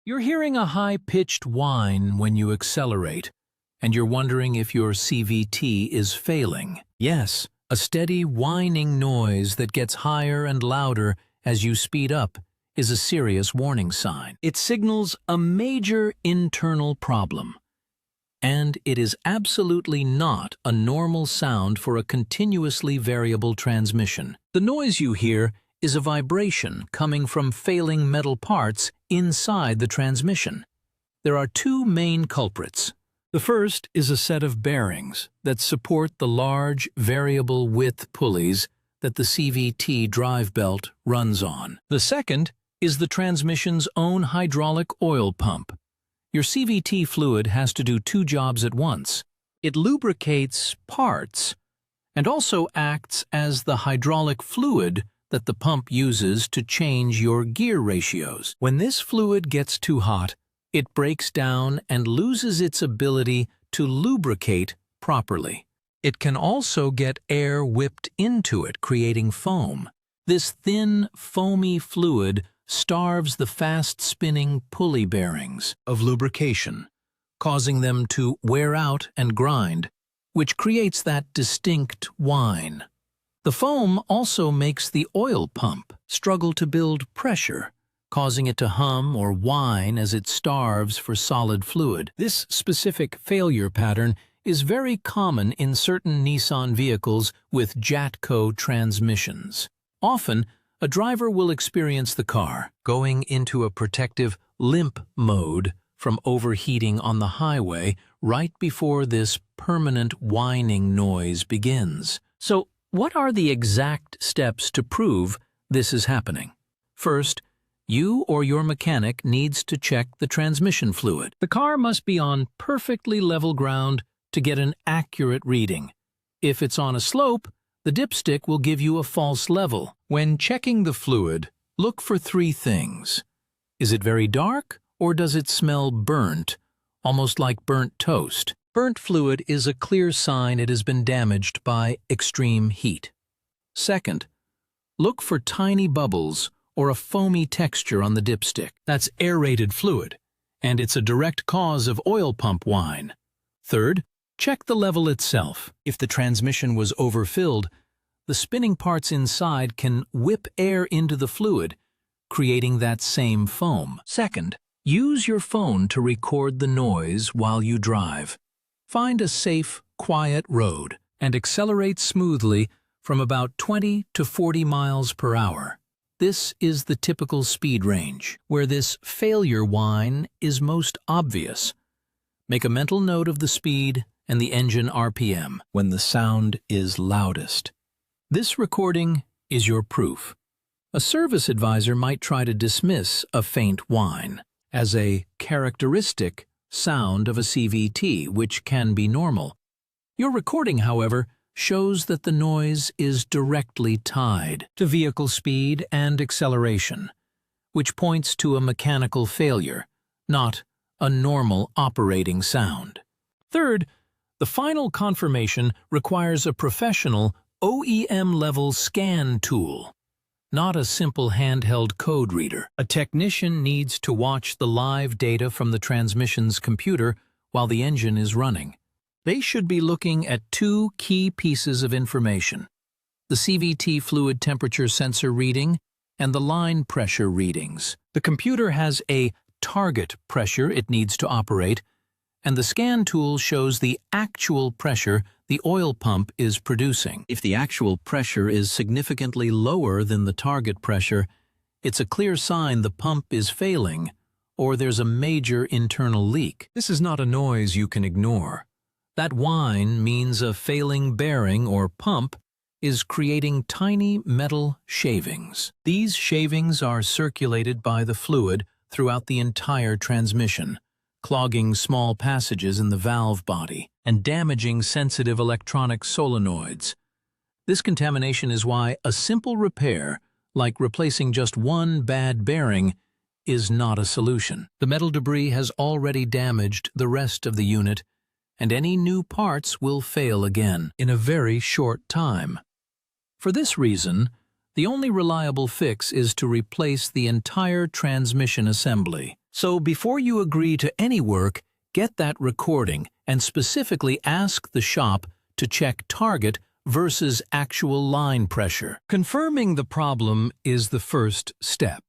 You're hearing a high-pitched whine when you accelerate, and you're wondering if your CVT is failing. Yes, a steady whining noise that gets higher and louder as you speed up is a serious warning sign. It signals a major internal problem. And it is absolutely not a normal sound for a continuously variable transmission. The noise you hear is a vibration coming from failing metal parts inside the transmission. There are two main culprits. The first is a set of bearings that support the large variable width pulleys that the CVT drive belt runs on. The second is the transmission's own hydraulic oil pump. Your CVT fluid has to do two jobs at once. It lubricates parts and also acts as the hydraulic fluid that the pump uses to change your gear ratios. When this fluid gets too hot, it breaks down and loses its ability to lubricate properly. It can also get air whipped into it, creating foam. This thin, foamy fluid starves the fast-spinning pulley bearings of lubrication, causing them to wear out and grind, which creates that distinct whine. The foam also makes the oil pump struggle to build pressure, causing it to hum or whine as it starves for solid fluid. This specific failure pattern is very common in certain Nissan vehicles with Jatco transmissions. Often, a driver will experience the car going into a protective limp mode from overheating on the highway right before this permanent whining noise begins. So, what are the exact steps to prove this is happening? First, you or your mechanic needs to check the transmission fluid. The car must be on perfectly level ground to get an accurate reading. If it's on a slope, the dipstick will give you a false level. When checking the fluid, look for three things. Is it very dark, or does it smell burnt, almost like burnt toast? Burnt fluid is a clear sign it has been damaged by extreme heat. Second, look for tiny bubbles or a foamy texture on the dipstick. That's aerated fluid, and it's a direct cause of oil pump whine. Third, check the level itself. If the transmission was overfilled, the spinning parts inside can whip air into the fluid, creating that same foam. Second, use your phone to record the noise while you drive. Find a safe, quiet road and accelerate smoothly from about 20 to 40 miles per hour. This is the typical speed range, where this failure whine is most obvious. Make a mental note of the speed and the engine RPM when the sound is loudest. This recording is your proof. A service advisor might try to dismiss a faint whine as a characteristic sound of a CVT, which can be normal. Your recording, however, shows that the noise is directly tied to vehicle speed and acceleration, which points to a mechanical failure, not a normal operating sound. Third, the final confirmation requires a professional OEM-level scan tool, not a simple handheld code reader. A technician needs to watch the live data from the transmission's computer while the engine is running. They should be looking at two key pieces of information: the CVT fluid temperature sensor reading and the line pressure readings. The computer has a target pressure it needs to operate, and the scan tool shows the actual pressure the oil pump is producing. If the actual pressure is significantly lower than the target pressure, it's a clear sign the pump is failing or there's a major internal leak. This is not a noise you can ignore. That whine means a failing bearing or pump is creating tiny metal shavings. These shavings are circulated by the fluid throughout the entire transmission, clogging small passages in the valve body and damaging sensitive electronic solenoids. This contamination is why a simple repair, like replacing just one bad bearing, is not a solution. The metal debris has already damaged the rest of the unit, and any new parts will fail again in a very short time. For this reason, the only reliable fix is to replace the entire transmission assembly. So before you agree to any work, get that recording and specifically ask the shop to check target versus actual line pressure. Confirming the problem is the first step.